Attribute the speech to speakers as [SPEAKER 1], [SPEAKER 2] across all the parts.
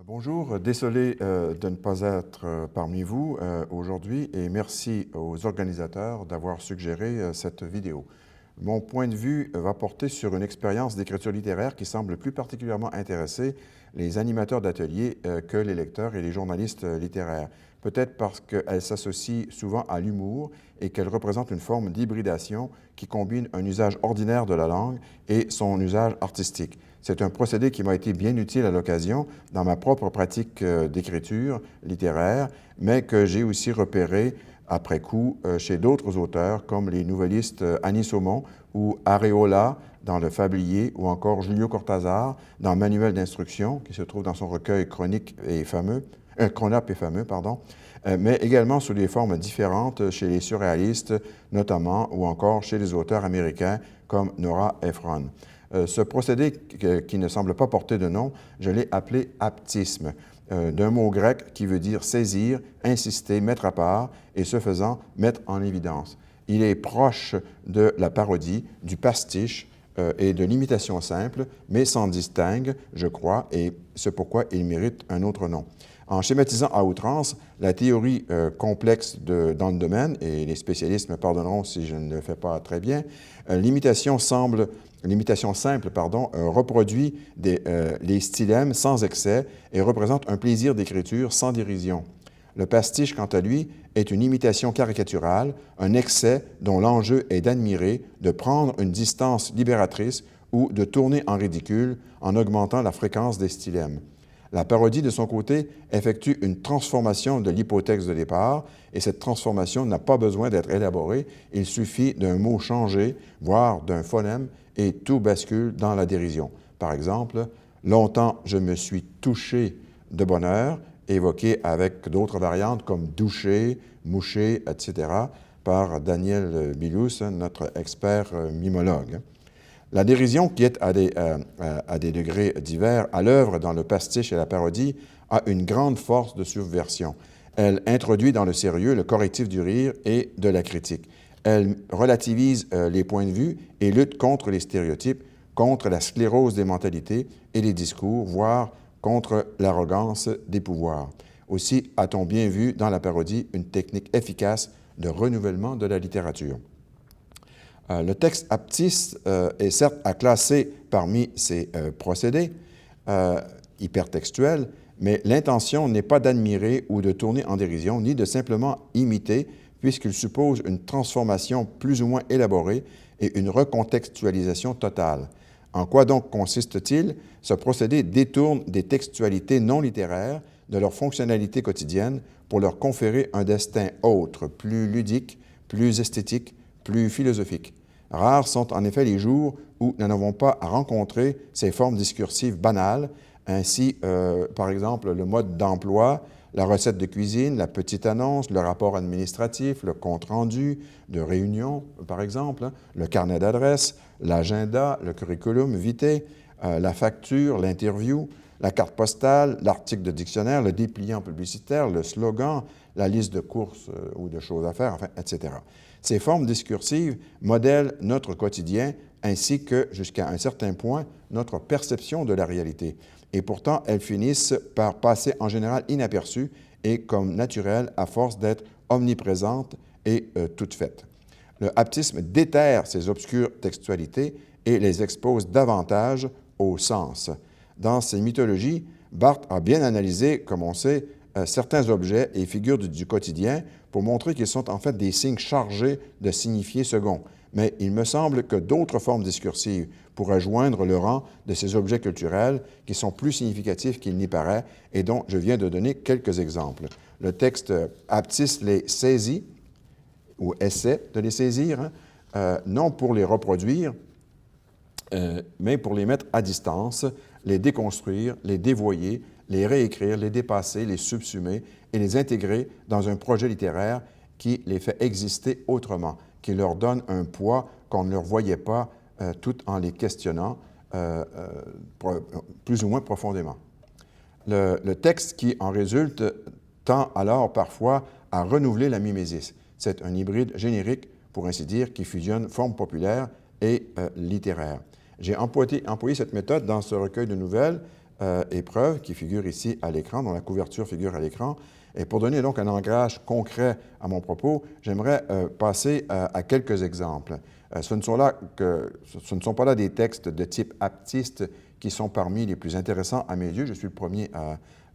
[SPEAKER 1] Bonjour, désolé de ne pas être parmi vous aujourd'hui et merci aux organisateurs d'avoir suggéré cette vidéo. Mon point de vue va porter sur une expérience d'écriture littéraire qui semble plus particulièrement intéresser les animateurs d'ateliers que les lecteurs et les journalistes littéraires. Peut-être parce qu'elle s'associe souvent à l'humour et qu'elle représente une forme d'hybridation qui combine un usage ordinaire de la langue et son usage artistique. C'est un procédé qui m'a été bien utile à l'occasion dans ma propre pratique d'écriture littéraire, mais que j'ai aussi repéré après coup chez d'autres auteurs comme les nouvellistes Annie Saumon ou Areola dans Le Fablier ou encore Julio Cortázar dans Manuel d'instruction qui se trouve dans son recueil Chronique et fameux, Chronape et fameux, pardon, mais également sous des formes différentes chez les surréalistes notamment ou encore chez les auteurs américains comme Nora Ephron. Ce procédé qui ne semble pas porter de nom, je l'ai appelé aptisme, d'un mot grec qui veut dire saisir, insister, mettre à part et ce faisant mettre en évidence. Il est proche de la parodie, du pastiche et de l'imitation simple, mais s'en distingue, je crois, et c'est pourquoi il mérite un autre nom. En schématisant à outrance la théorie complexe dans le domaine, et les spécialistes me pardonneront si je ne le fais pas très bien, l'imitation simple reproduit les stylèmes sans excès et représente un plaisir d'écriture sans dérision. Le pastiche, quant à lui, est une imitation caricaturale, un excès dont l'enjeu est d'admirer, de prendre une distance libératrice ou de tourner en ridicule en augmentant la fréquence des stylèmes. La parodie, de son côté, effectue une transformation de l'hypotexte de départ, et cette transformation n'a pas besoin d'être élaborée, il suffit d'un mot changé, voire d'un phonème, et tout bascule dans la dérision. Par exemple, « Longtemps je me suis touché de bonheur », évoqué avec d'autres variantes comme « douché »,« mouché », etc., par Daniel Bilous, notre expert mimologue. La dérision, qui est à des degrés divers à l'œuvre dans le pastiche et la parodie, a une grande force de subversion. Elle introduit dans le sérieux le correctif du rire et de la critique. Elle relativise les points de vue et lutte contre les stéréotypes, contre la sclérose des mentalités et des discours, voire contre l'arrogance des pouvoirs. Aussi a-t-on bien vu dans la parodie une technique efficace de renouvellement de la littérature. Le texte aptiste est certes à classer parmi ces procédés hypertextuels, mais l'intention n'est pas d'admirer ou de tourner en dérision, ni de simplement imiter, puisqu'il suppose une transformation plus ou moins élaborée et une recontextualisation totale. En quoi donc consiste-t-il? Ce procédé détourne des textualités non littéraires de leur fonctionnalité quotidienne pour leur conférer un destin autre, plus ludique, plus esthétique, plus philosophique. Rares sont en effet les jours où nous n'avons pas à rencontrer ces formes discursives banales, ainsi, par exemple, le mode d'emploi, la recette de cuisine, la petite annonce, le rapport administratif, le compte-rendu de réunion, par exemple, le carnet d'adresse, l'agenda, le curriculum vitae, la facture, l'interview, la carte postale, l'article de dictionnaire, le dépliant publicitaire, le slogan, la liste de courses ou de choses à faire, enfin, etc. Ces formes discursives modèlent notre quotidien ainsi que, jusqu'à un certain point, notre perception de la réalité. Et pourtant, elles finissent par passer en général inaperçues et comme naturelles à force d'être omniprésentes et toutes faites. Le aptisme déterre ces obscures textualités et les expose davantage au sens. Dans ces mythologies, Barthes a bien analysé, comme on sait, certains objets et figures du quotidien pour montrer qu'ils sont en fait des signes chargés de signifier second. Mais il me semble que d'autres formes discursives pourraient joindre le rang de ces objets culturels qui sont plus significatifs qu'il n'y paraît et dont je viens de donner quelques exemples. Le texte aptiste les saisit, ou essaie de les saisir, non pour les reproduire, mais pour les mettre à distance, les déconstruire, les dévoyer, les réécrire, les dépasser, les subsumer et les intégrer dans un projet littéraire qui les fait exister autrement, qui leur donne un poids qu'on ne leur voyait pas tout en les questionnant plus ou moins profondément. Le texte qui en résulte tend alors parfois à renouveler la mimésis. C'est un hybride générique, pour ainsi dire, qui fusionne forme populaire et littéraire. J'ai employé cette méthode dans ce recueil de nouvelles épreuve qui figure ici à l'écran, dont la couverture figure à l'écran. Et pour donner donc un ancrage concret à mon propos, j'aimerais passer à quelques exemples. Ce ne sont pas là des textes de type aptiste qui sont parmi les plus intéressants à mes yeux, je suis le premier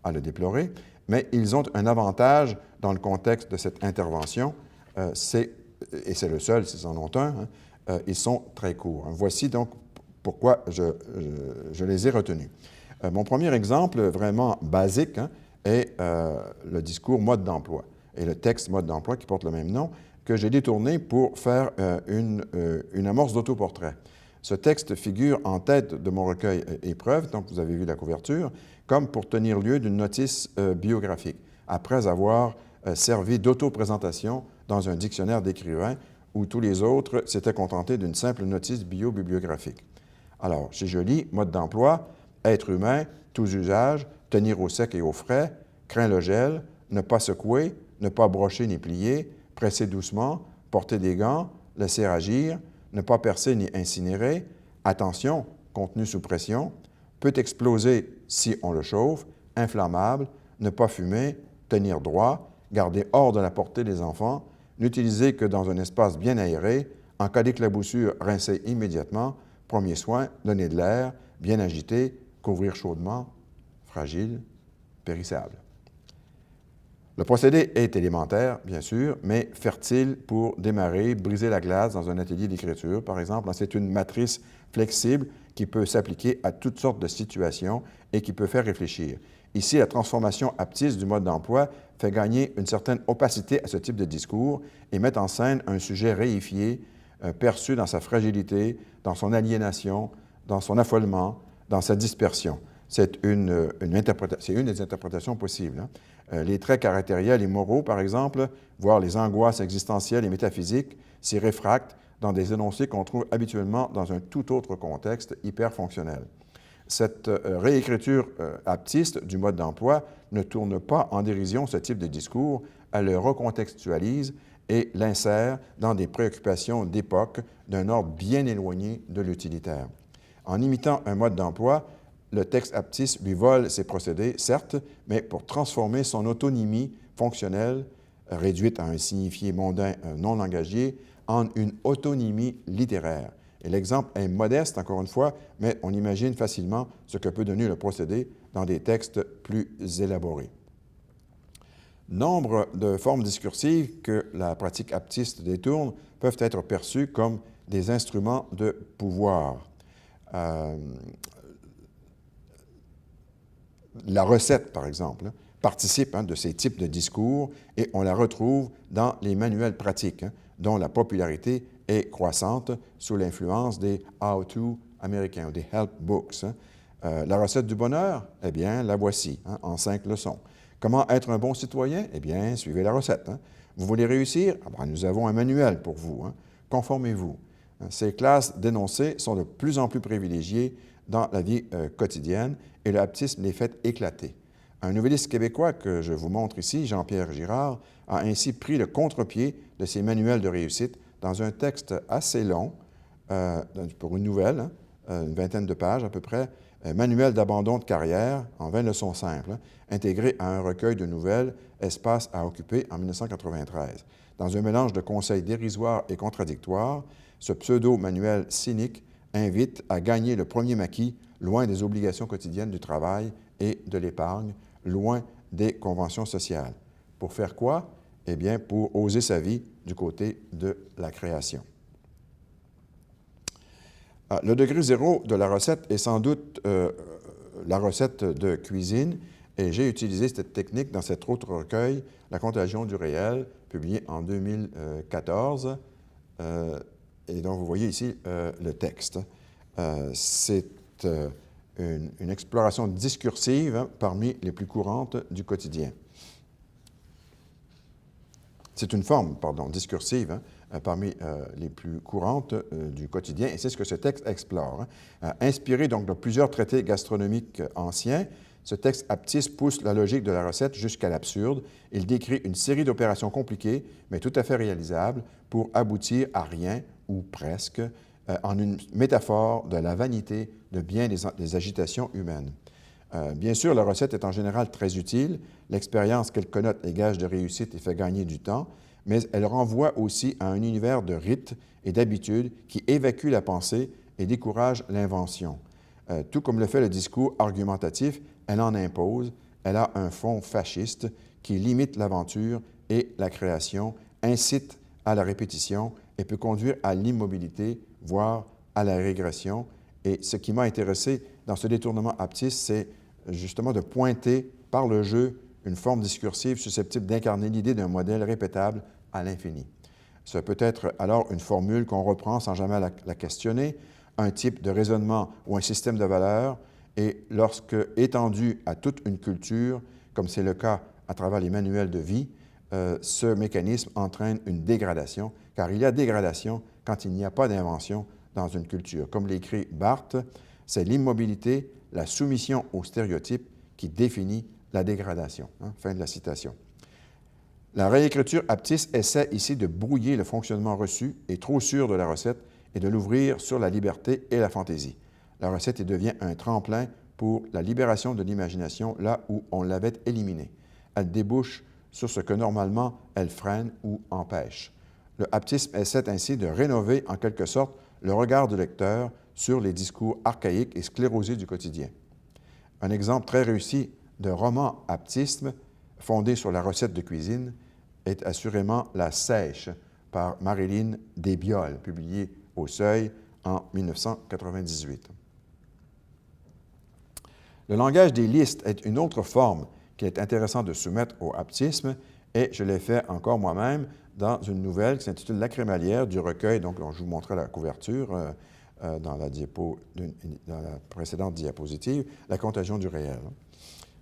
[SPEAKER 1] à le déplorer, mais ils ont un avantage dans le contexte de cette intervention, et c'est le seul s'ils en ont un, ils sont très courts. Voici donc pourquoi je les ai retenus. Mon premier exemple, vraiment basique, est le discours mode d'emploi et le texte mode d'emploi qui porte le même nom, que j'ai détourné pour faire une amorce d'autoportrait. Ce texte figure en tête de mon recueil Épreuve, donc vous avez vu la couverture, comme pour tenir lieu d'une notice biographique, après avoir servi d'auto-présentation dans un dictionnaire d'écrivains où tous les autres s'étaient contentés d'une simple notice bio-bibliographique. Alors, si je lis mode d'emploi, être humain, tous usages, tenir au sec et au frais, craint le gel, ne pas secouer, ne pas brocher ni plier, presser doucement, porter des gants, laisser agir, ne pas percer ni incinérer, attention, contenu sous pression, peut exploser si on le chauffe, inflammable, ne pas fumer, tenir droit, garder hors de la portée des enfants, n'utiliser que dans un espace bien aéré, en cas d'éclaboussure, rincer immédiatement, premier soin, donner de l'air, bien agité, couvrir chaudement, fragile, périssable. Le procédé est élémentaire, bien sûr, mais fertile pour démarrer, briser la glace dans un atelier d'écriture, par exemple. C'est une matrice flexible qui peut s'appliquer à toutes sortes de situations et qui peut faire réfléchir. Ici, la transformation aptiste du mode d'emploi fait gagner une certaine opacité à ce type de discours et met en scène un sujet réifié, perçu dans sa fragilité, dans son aliénation, dans son affolement, dans sa dispersion. C'est une des interprétations possibles. Les traits caractériels et moraux, par exemple, voire les angoisses existentielles et métaphysiques, s'y réfractent dans des énoncés qu'on trouve habituellement dans un tout autre contexte hyperfonctionnel. Cette réécriture aptiste du mode d'emploi ne tourne pas en dérision ce type de discours, elle le recontextualise et l'insère dans des préoccupations d'époque d'un ordre bien éloigné de l'utilitaire. En imitant un mode d'emploi, le texte aptiste lui vole ses procédés, certes, mais pour transformer son autonymie fonctionnelle, réduite à un signifié mondain non langagier, en une autonymie littéraire. Et l'exemple est modeste, encore une fois, mais on imagine facilement ce que peut donner le procédé dans des textes plus élaborés. Nombre de formes discursives que la pratique aptiste détourne peuvent être perçues comme des instruments de pouvoir. La recette, par exemple, participe de ces types de discours et on la retrouve dans les manuels pratiques, dont la popularité est croissante sous l'influence des how-to américains ou des help books. La recette du bonheur, eh bien, la voici, en 5 leçons. Comment être un bon citoyen? Eh bien, suivez la recette. Vous voulez réussir? Nous avons un manuel pour vous. Conformez-vous. Ces classes d'énoncés sont de plus en plus privilégiées dans la vie quotidienne et le aptisme les fait éclater. Un nouvelliste québécois que je vous montre ici, Jean-Pierre Girard, a ainsi pris le contre-pied de ces manuels de réussite dans un texte assez long, pour une nouvelle, une vingtaine de pages à peu près, Manuel d'abandon de carrière en 20 leçons simples, intégré à un recueil de nouvelles, Espace à occuper en 1993. Dans un mélange de conseils dérisoires et contradictoires, ce pseudo-manuel cynique invite à gagner le premier maquis loin des obligations quotidiennes du travail et de l'épargne, loin des conventions sociales. Pour faire quoi? Eh bien, pour oser sa vie du côté de la création. Le degré zéro de la recette est sans doute la recette de cuisine, et j'ai utilisé cette technique dans cet autre recueil, La contagion du réel, publié en 2014. Et donc, vous voyez ici le texte. C'est une exploration discursive parmi les plus courantes du quotidien. C'est une forme, discursive parmi les plus courantes du quotidien, et c'est ce que ce texte explore. Inspiré donc de plusieurs traités gastronomiques anciens, ce texte aptiste pousse la logique de la recette jusqu'à l'absurde. Il décrit une série d'opérations compliquées, mais tout à fait réalisables, pour aboutir à rien, ou presque, en une métaphore de la vanité de bien des agitations humaines. Bien sûr, la recette est en général très utile. L'expérience qu'elle connote est gage de réussite et fait gagner du temps, mais elle renvoie aussi à un univers de rites et d'habitudes qui évacue la pensée et décourage l'invention. Tout comme le fait le discours argumentatif, elle en impose. Elle a un fond fasciste qui limite l'aventure et la création, incite à la répétition et peut conduire à l'immobilité, voire à la régression. Et ce qui m'a intéressé dans ce détournement aptiste, c'est justement de pointer par le jeu une forme discursive susceptible d'incarner l'idée d'un modèle répétable à l'infini. Ce peut être alors une formule qu'on reprend sans jamais la questionner, un type de raisonnement ou un système de valeurs, et lorsque étendu à toute une culture, comme c'est le cas à travers les manuels de vie, ce mécanisme entraîne une dégradation, car il y a dégradation quand il n'y a pas d'invention dans une culture. Comme l'écrit Barthes, c'est l'immobilité, la soumission aux stéréotypes qui définit la dégradation. Fin de la citation. La réécriture aptiste essaie ici de brouiller le fonctionnement reçu et trop sûr de la recette et de l'ouvrir sur la liberté et la fantaisie. La recette devient un tremplin pour la libération de l'imagination là où on l'avait éliminée. Elle débouche sur ce que normalement elle freine ou empêche. Le aptisme essaie ainsi de rénover en quelque sorte le regard du lecteur sur les discours archaïques et sclérosés du quotidien. Un exemple très réussi de roman aptisme fondé sur la recette de cuisine est assurément La Sèche par Marilyn Desbioles, publié au Seuil en 1998. Le langage des listes est une autre forme qu'il est intéressant de soumettre au aptisme, et je l'ai fait encore moi-même dans une nouvelle qui s'intitule La crémaillère du recueil, donc je vous montrais la couverture dans la précédente diapositive, La contagion du réel,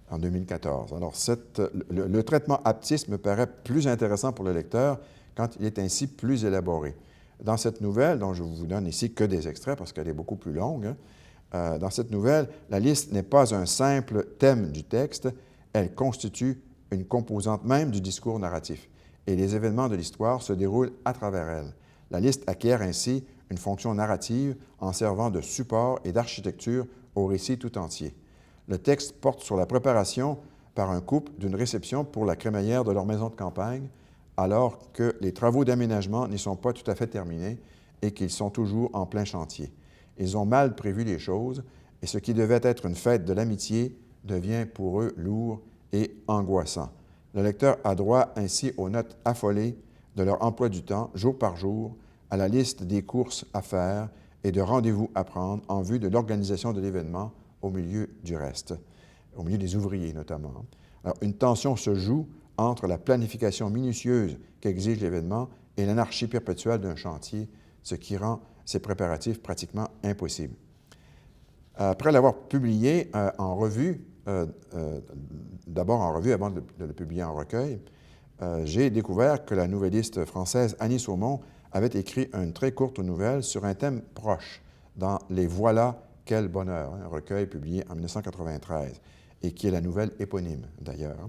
[SPEAKER 1] en 2014. Alors, le traitement aptiste me paraît plus intéressant pour le lecteur quand il est ainsi plus élaboré. Dans cette nouvelle, dont je vous donne ici que des extraits parce qu'elle est beaucoup plus longue, dans cette nouvelle, la liste n'est pas un simple thème du texte, elle constitue une composante même du discours narratif, et les événements de l'histoire se déroulent à travers elle. La liste acquiert ainsi une fonction narrative en servant de support et d'architecture au récit tout entier. Le texte porte sur la préparation par un couple d'une réception pour la crémaillère de leur maison de campagne, alors que les travaux d'aménagement n'y sont pas tout à fait terminés et qu'ils sont toujours en plein chantier. Ils ont mal prévu les choses, et ce qui devait être une fête de l'amitié devient pour eux lourd et angoissant. Le lecteur a droit ainsi aux notes affolées de leur emploi du temps, jour par jour, à la liste des courses à faire et de rendez-vous à prendre en vue de l'organisation de l'événement au milieu du reste, au milieu des ouvriers notamment. Alors, une tension se joue entre la planification minutieuse qu'exige l'événement et l'anarchie perpétuelle d'un chantier, ce qui rend ces préparatifs pratiquement impossibles. Après l'avoir publié en revue, d'abord en revue avant de le publier en recueil, j'ai découvert que la nouvelliste française Annie Saumon avait écrit une très courte nouvelle sur un thème proche dans Les Voilà, quel bonheur, un recueil publié en 1993 et qui est la nouvelle éponyme d'ailleurs.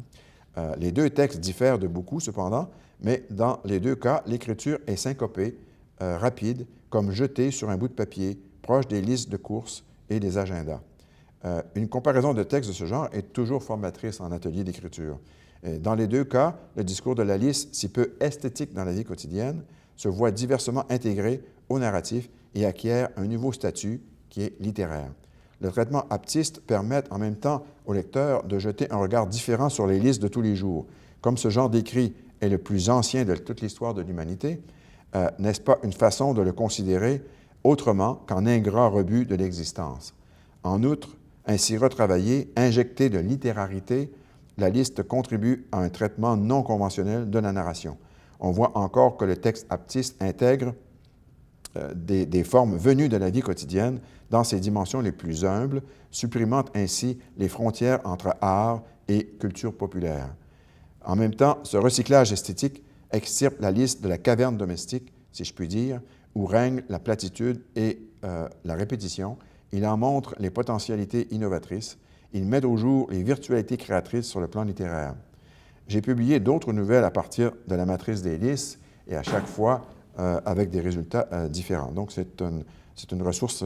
[SPEAKER 1] Les deux textes diffèrent de beaucoup cependant, mais dans les deux cas, l'écriture est syncopée, rapide, comme jetée sur un bout de papier, proche des listes de courses et des agendas. Une comparaison de textes de ce genre est toujours formatrice en atelier d'écriture. Dans les deux cas, le discours de la liste, si peu esthétique dans la vie quotidienne, se voit diversement intégré au narratif et acquiert un nouveau statut qui est littéraire. Le traitement aptiste permet en même temps au lecteur de jeter un regard différent sur les listes de tous les jours. Comme ce genre d'écrit est le plus ancien de toute l'histoire de l'humanité, n'est-ce pas une façon de le considérer autrement qu'en ingrat rebut de l'existence? En outre, ainsi retravaillée, injectée de littérarité, la liste contribue à un traitement non conventionnel de la narration. On voit encore que le texte aptiste intègre des formes venues de la vie quotidienne dans ses dimensions les plus humbles, supprimant ainsi les frontières entre art et culture populaire. En même temps, ce recyclage esthétique extirpe la liste de la caverne domestique, si je puis dire, où règne la platitude et la répétition. Il en montre les potentialités innovatrices. Il met au jour les virtualités créatrices sur le plan littéraire. J'ai publié d'autres nouvelles à partir de la matrice des listes et à chaque fois avec des résultats différents. Donc, c'est une ressource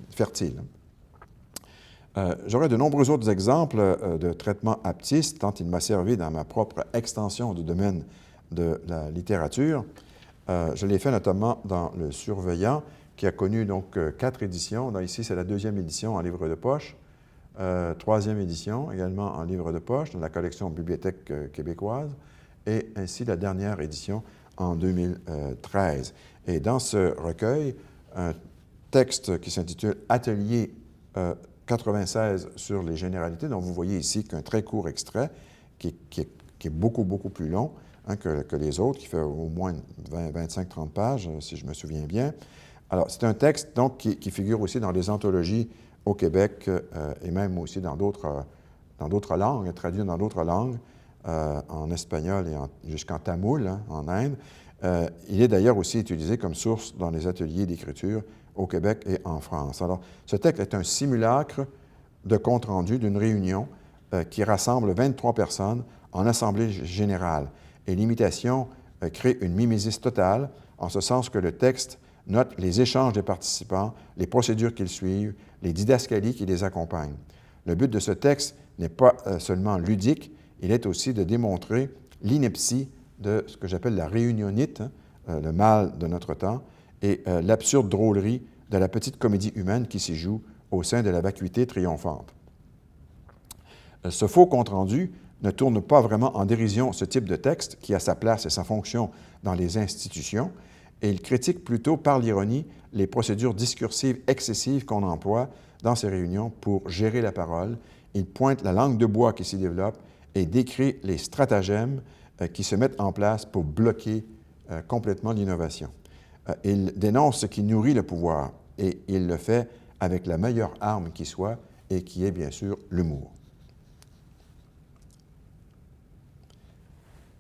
[SPEAKER 1] fertile. J'aurais de nombreux autres exemples de traitements aptistes, tant il m'a servi dans ma propre extension du domaine de la littérature. Je l'ai fait notamment dans Le Surveillant, qui a connu donc 4 éditions. Là, ici, c'est la 2e édition en livre de poche, 3e édition également en livre de poche dans la collection Bibliothèque québécoise, et ainsi la dernière édition en 2013. Et dans ce recueil, un texte qui s'intitule « Atelier 96 sur les généralités », dont vous voyez ici qu'un très court extrait, qui est beaucoup, beaucoup plus long que les autres, qui fait au moins 25-30 pages, si je me souviens bien. Alors, c'est un texte donc, qui figure aussi dans les anthologies au Québec et même aussi dans d'autres langues, traduit dans d'autres langues, en espagnol et jusqu'en tamoul, en Inde. Il est d'ailleurs aussi utilisé comme source dans les ateliers d'écriture au Québec et en France. Alors, ce texte est un simulacre de compte-rendu d'une réunion qui rassemble 23 personnes en assemblée générale. Et l'imitation crée une mimésis totale, en ce sens que le texte note les échanges des participants, les procédures qu'ils suivent, les didascalies qui les accompagnent. Le but de ce texte n'est pas seulement ludique, il est aussi de démontrer l'ineptie de ce que j'appelle la réunionite, le mal de notre temps, et l'absurde drôlerie de la petite comédie humaine qui s'y joue au sein de la vacuité triomphante. Ce faux compte-rendu ne tourne pas vraiment en dérision ce type de texte qui a sa place et sa fonction dans les institutions, et il critique plutôt par l'ironie les procédures discursives excessives qu'on emploie dans ces réunions pour gérer la parole. Il pointe la langue de bois qui s'y développe et décrit les stratagèmes qui se mettent en place pour bloquer complètement l'innovation. Il dénonce ce qui nourrit le pouvoir et il le fait avec la meilleure arme qui soit et qui est bien sûr l'humour.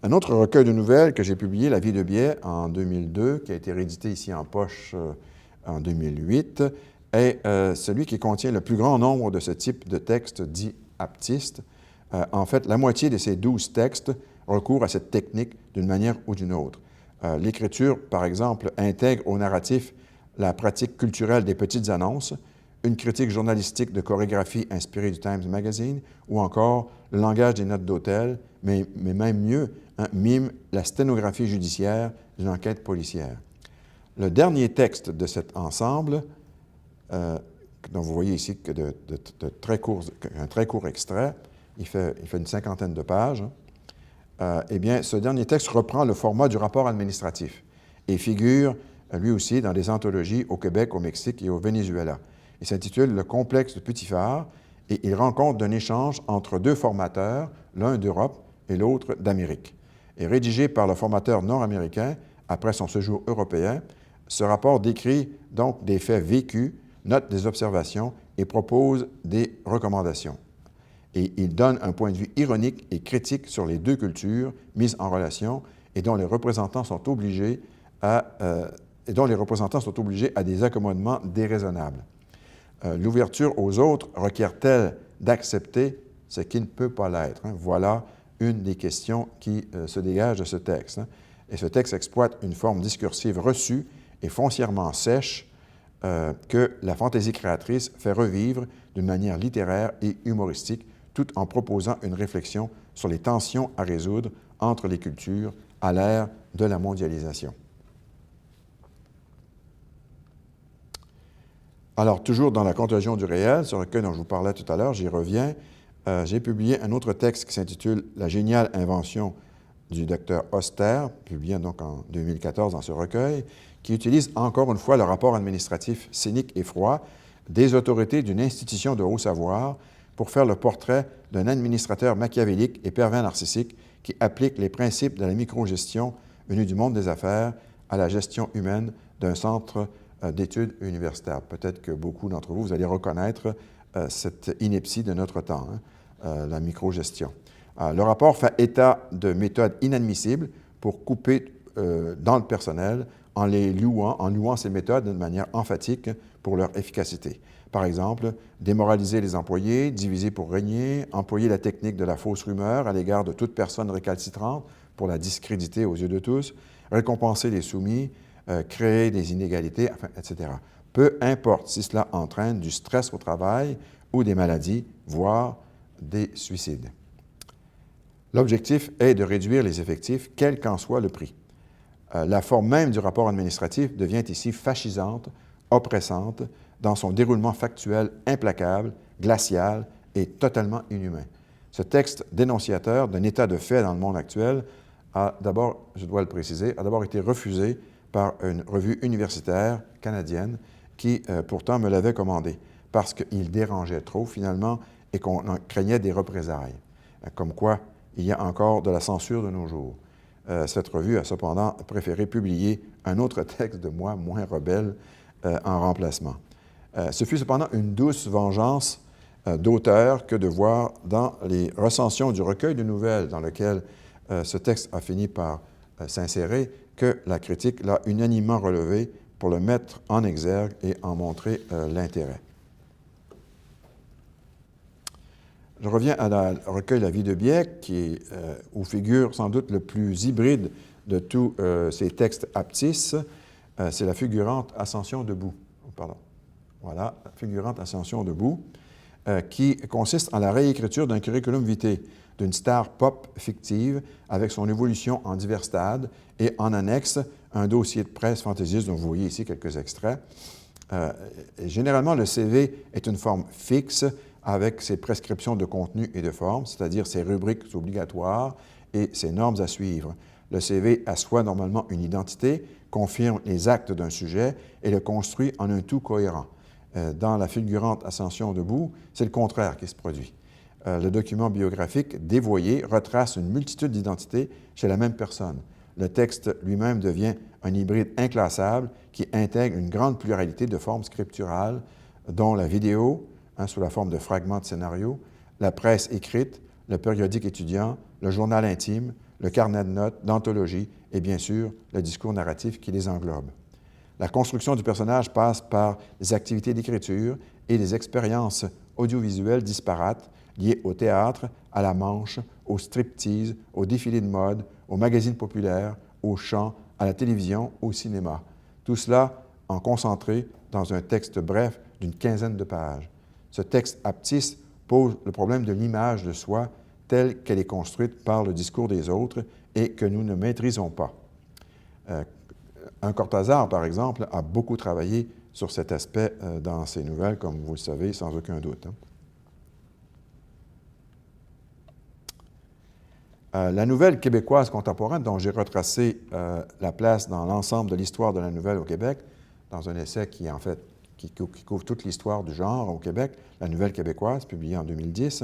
[SPEAKER 1] Un autre recueil de nouvelles que j'ai publié, La vie de Biais, en 2002, qui a été réédité ici en poche en 2008, est celui qui contient le plus grand nombre de ce type de textes dits aptistes. En fait, la moitié de ces 12 textes recourent à cette technique d'une manière ou d'une autre. L'écriture, par exemple, intègre au narratif la pratique culturelle des petites annonces, une critique journalistique de chorégraphie inspirée du Times Magazine, ou encore le langage des notes d'hôtel, mais même mieux, mime la sténographie judiciaire d'une enquête policière. Le dernier texte de cet ensemble, dont vous voyez ici que un très court extrait, il fait une 50aine de pages, eh bien, ce dernier texte reprend le format du rapport administratif et figure, lui aussi, dans des anthologies au Québec, au Mexique et au Venezuela. Il s'intitule « Le complexe de Putiphar » et il rend compte d'un échange entre 2 formateurs, l'un d'Europe et l'autre d'Amérique. Et rédigé par le formateur nord-américain après son séjour européen, ce rapport décrit donc des faits vécus, note des observations et propose des recommandations. Et il donne un point de vue ironique et critique sur les 2 cultures mises en relation et dont les représentants sont obligés à des accommodements déraisonnables. L'ouverture aux autres requiert-elle d'accepter ce qui ne peut pas l'être? Voilà une des questions qui se dégagent de ce texte. Et ce texte exploite une forme discursive reçue et foncièrement sèche que la fantaisie créatrice fait revivre d'une manière littéraire et humoristique, tout en proposant une réflexion sur les tensions à résoudre entre les cultures à l'ère de la mondialisation. Alors, toujours dans la contagion du réel, ce recueil dont je vous parlais tout à l'heure, j'y reviens, j'ai publié un autre texte qui s'intitule « La géniale invention du Dr Oster », publié donc en 2014 dans ce recueil, qui utilise encore une fois le rapport administratif cynique et froid des autorités d'une institution de haut savoir pour faire le portrait d'un administrateur machiavélique et pervers narcissique qui applique les principes de la microgestion venus du monde des affaires à la gestion humaine d'un centre d'études universitaires. Peut-être que beaucoup d'entre vous, vous allez reconnaître cette ineptie de notre temps, la microgestion. Le rapport fait état de méthodes inadmissibles pour couper dans le personnel en louant ces méthodes de manière emphatique pour leur efficacité. Par exemple, démoraliser les employés, diviser pour régner, employer la technique de la fausse rumeur à l'égard de toute personne récalcitrante pour la discréditer aux yeux de tous, récompenser les soumis, créer des inégalités, enfin, etc. Peu importe si cela entraîne du stress au travail ou des maladies, voire des suicides. L'objectif est de réduire les effectifs, quel qu'en soit le prix. La forme même du rapport administratif devient ici fascisante, oppressante, dans son déroulement factuel implacable, glacial et totalement inhumain. Ce texte dénonciateur d'un état de fait dans le monde actuel a d'abord, je dois le préciser, a d'abord été refusé par une revue universitaire canadienne qui pourtant me l'avait commandé parce qu'il dérangeait trop finalement et qu'on craignait des représailles. Comme quoi, il y a encore de la censure de nos jours. Cette revue a cependant préféré publier un autre texte de moi, moins rebelle, en remplacement. Ce fut cependant une douce vengeance d'auteur que de voir dans les recensions du recueil de nouvelles dans lequel ce texte a fini par s'insérer que la critique l'a unanimement relevé pour le mettre en exergue et en montrer l'intérêt. Je reviens à la recueil La vie de Bieck, où figure sans doute le plus hybride de tous ces textes aptis. C'est la fulgurante Ascension debout. Pardon. Voilà, la fulgurante Ascension debout, qui consiste en la réécriture d'un curriculum vitae d'une star pop fictive avec son évolution en divers stades et en annexe un dossier de presse fantaisiste dont vous voyez ici quelques extraits. Généralement, le CV est une forme fixe avec ses prescriptions de contenu et de forme, c'est-à-dire ses rubriques obligatoires et ses normes à suivre. Le CV assoit normalement une identité, confirme les actes d'un sujet et le construit en un tout cohérent. Dans la fulgurante Ascension debout, c'est le contraire qui se produit. Le document biographique dévoyé retrace une multitude d'identités chez la même personne. Le texte lui-même devient un hybride inclassable qui intègre une grande pluralité de formes scripturales, dont la vidéo, sous la forme de fragments de scénario, la presse écrite, le périodique étudiant, le journal intime, le carnet de notes, l'anthologie et bien sûr le discours narratif qui les englobe. La construction du personnage passe par les activités d'écriture et les expériences audiovisuelles disparates liées au théâtre, à la manche, au striptease, au défilé de mode, aux magazines populaires, au chant, à la télévision, au cinéma. Tout cela en concentré dans un texte bref d'une quinzaine de pages. Ce texte aptis pose le problème de l'image de soi telle qu'elle est construite par le discours des autres et que nous ne maîtrisons pas. Un Cortázar, par exemple, a beaucoup travaillé sur cet aspect dans ses nouvelles, comme vous le savez, sans aucun doute. La nouvelle québécoise contemporaine, dont j'ai retracé la place dans l'ensemble de l'histoire de la nouvelle au Québec, dans un essai qui couvre toute l'histoire du genre au Québec, la nouvelle québécoise, publiée en 2010,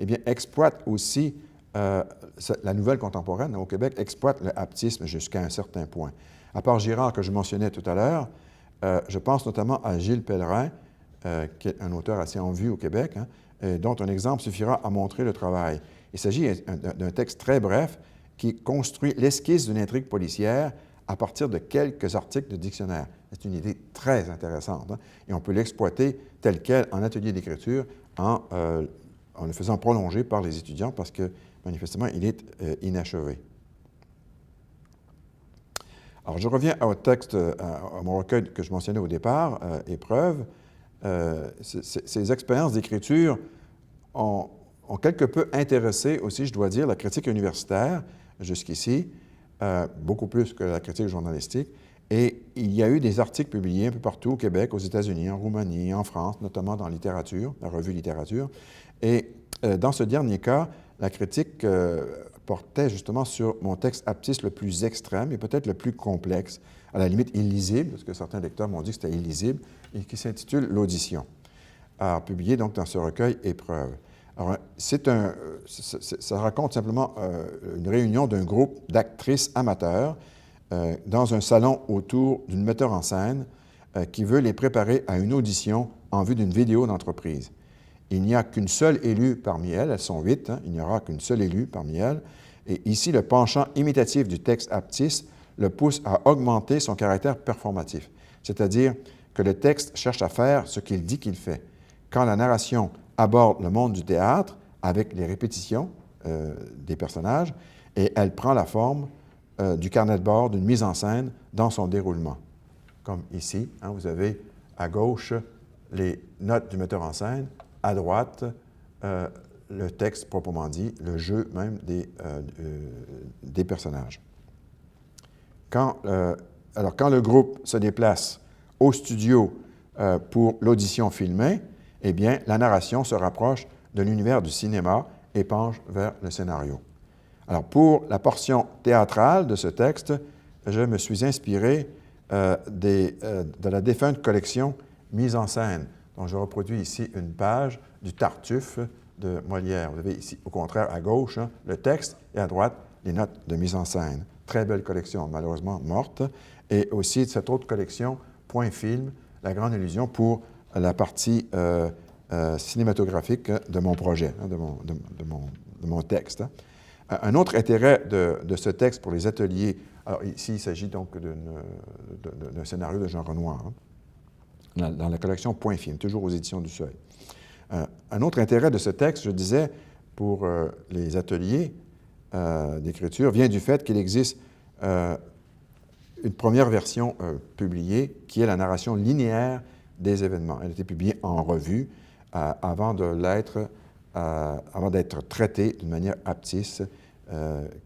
[SPEAKER 1] eh bien, exploite aussi, la nouvelle contemporaine au Québec exploite le aptisme jusqu'à un certain point. À part Girard, que je mentionnais tout à l'heure, je pense notamment à Gilles Pellerin, qui est un auteur assez en vue au Québec, dont un exemple suffira à montrer le travail. Il s'agit d'un texte très bref qui construit l'esquisse d'une intrigue policière à partir de quelques articles de dictionnaire. C'est une idée très intéressante, et on peut l'exploiter tel quel en atelier d'écriture en le faisant prolonger par les étudiants parce que, manifestement, il est inachevé. Alors, je reviens au texte, à mon recueil que je mentionnais au départ, Épreuve. Ces expériences d'écriture ont quelque peu intéressé aussi, je dois dire, la critique universitaire jusqu'ici, beaucoup plus que la critique journalistique. Et il y a eu des articles publiés un peu partout au Québec, aux États-Unis, en Roumanie, en France, notamment dans Littérature, la revue Littérature. Et dans ce dernier cas, la critique portait justement sur mon texte aptis le plus extrême et peut-être le plus complexe, à la limite illisible, parce que certains lecteurs m'ont dit que c'était illisible, et qui s'intitule L'Audition, publié donc dans ce recueil Épreuve. Alors, ça raconte simplement une réunion d'un groupe d'actrices amateurs dans un salon autour d'une metteur en scène qui veut les préparer à une audition en vue d'une vidéo d'entreprise. Il n'y a qu'une seule élue parmi elles sont 8, il n'y aura qu'une seule élue parmi elles, et ici le penchant imitatif du texte aptis le pousse à augmenter son caractère performatif, c'est-à-dire que le texte cherche à faire ce qu'il dit qu'il fait. Quand la narration aborde le monde du théâtre avec les répétitions des personnages, et elle prend la forme du carnet de bord d'une mise en scène dans son déroulement. Comme ici, vous avez à gauche les notes du metteur en scène, à droite, le texte proprement dit, le jeu même des personnages. Alors, quand le groupe se déplace au studio pour l'audition filmée, eh bien, la narration se rapproche de l'univers du cinéma et penche vers le scénario. Alors, pour la portion théâtrale de ce texte, je me suis inspiré de la défunte collection Mise en scène, dont je reproduis ici une page du Tartuffe de Molière. Vous avez ici, au contraire, à gauche, le texte et à droite, les notes de mise en scène. Très belle collection, malheureusement morte. Et aussi de cette autre collection, Point Film, La Grande Illusion, pour la partie cinématographique de mon projet, de mon texte. Un autre intérêt de ce texte pour les ateliers, alors ici, il s'agit donc d'un scénario de Jean Renoir, dans la collection Point Film, toujours aux éditions du Seuil. Un autre intérêt de ce texte, je disais, pour les ateliers d'écriture, vient du fait qu'il existe une première version publiée, qui est la narration linéaire des événements. Elle a été publiée en revue avant d'être traitée d'une manière aptiste,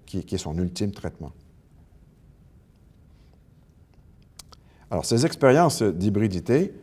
[SPEAKER 1] qui est son ultime traitement. Alors, ces expériences d'hybridité,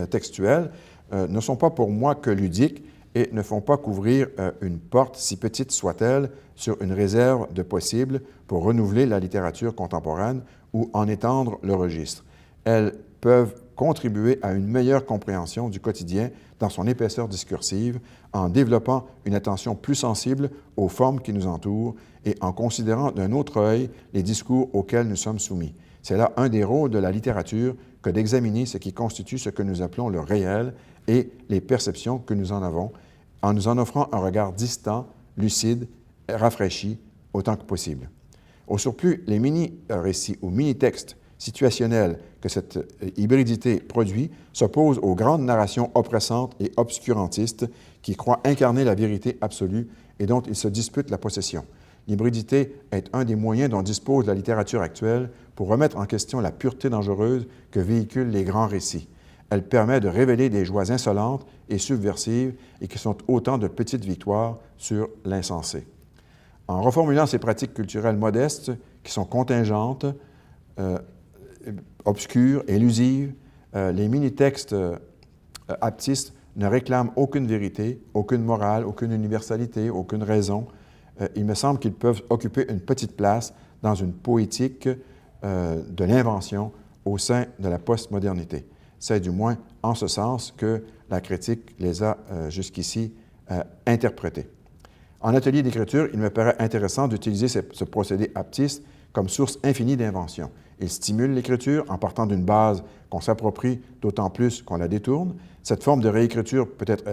[SPEAKER 1] textuelle ne sont pas pour moi que ludiques et ne font pas couvrir une porte, si petite soit-elle, sur une réserve de possibles pour renouveler la littérature contemporaine ou en étendre le registre. Elles peuvent contribuer à une meilleure compréhension du quotidien dans son épaisseur discursive, en développant une attention plus sensible aux formes qui nous entourent et en considérant d'un autre œil les discours auxquels nous sommes soumis. C'est là un des rôles de la littérature que d'examiner ce qui constitue ce que nous appelons le réel et les perceptions que nous en avons, en nous en offrant un regard distant, lucide, rafraîchi, autant que possible. Au surplus, les mini-récits ou mini-textes situationnels que cette hybridité produit s'opposent aux grandes narrations oppressantes et obscurantistes qui croient incarner la vérité absolue et dont ils se disputent la possession. L'hybridité est un des moyens dont dispose la littérature actuelle pour remettre en question la pureté dangereuse que véhiculent les grands récits. Elle permet de révéler des joies insolentes et subversives et qui sont autant de petites victoires sur l'insensé. En reformulant ces pratiques culturelles modestes, qui sont contingentes, obscures, élusives, les mini-textes aptistes ne réclament aucune vérité, aucune morale, aucune universalité, aucune raison. Il me semble qu'ils peuvent occuper une petite place dans une poétique de l'invention au sein de la postmodernité. C'est du moins en ce sens que la critique les a jusqu'ici interprétés. En atelier d'écriture, il me paraît intéressant d'utiliser ce procédé aptiste comme source infinie d'invention. Il stimule l'écriture en partant d'une base qu'on s'approprie, d'autant plus qu'on la détourne. Cette forme de réécriture peut être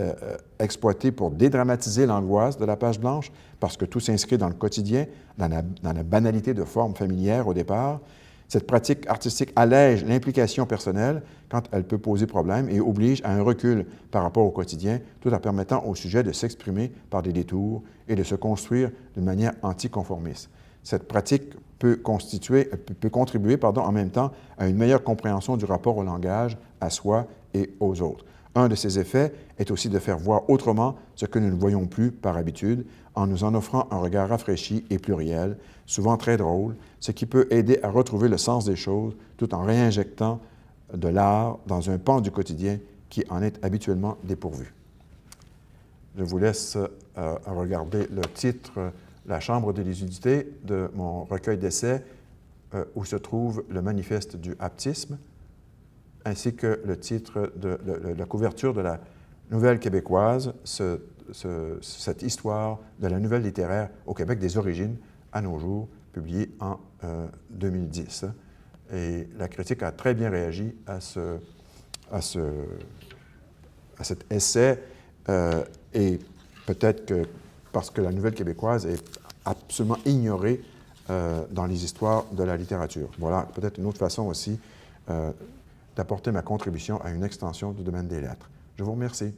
[SPEAKER 1] exploitée pour dédramatiser l'angoisse de la page blanche, parce que tout s'inscrit dans le quotidien, dans la banalité de formes familières au départ. Cette pratique artistique allège l'implication personnelle quand elle peut poser problème et oblige à un recul par rapport au quotidien, tout en permettant au sujet de s'exprimer par des détours et de se construire d'une manière anticonformiste. Cette pratique peut contribuer en même temps à une meilleure compréhension du rapport au langage, à soi et aux autres. Un de ces effets est aussi de faire voir autrement ce que nous ne voyons plus par habitude, en nous en offrant un regard rafraîchi et pluriel, souvent très drôle, ce qui peut aider à retrouver le sens des choses tout en réinjectant de l'art dans un pan du quotidien qui en est habituellement dépourvu. Je vous laisse regarder le titre « La Chambre des lucidités » de mon recueil d'essais où se trouve le manifeste du aptisme, ainsi que le titre de la couverture de la Nouvelle québécoise, cette histoire de la nouvelle littéraire au Québec des origines à nos jours, publiée en 2010. Et la critique a très bien réagi à cet essai, et peut-être que parce que la nouvelle québécoise est absolument ignorée dans les histoires de la littérature. Voilà peut-être une autre façon aussi d'apporter ma contribution à une extension du domaine des lettres. Je vous remercie.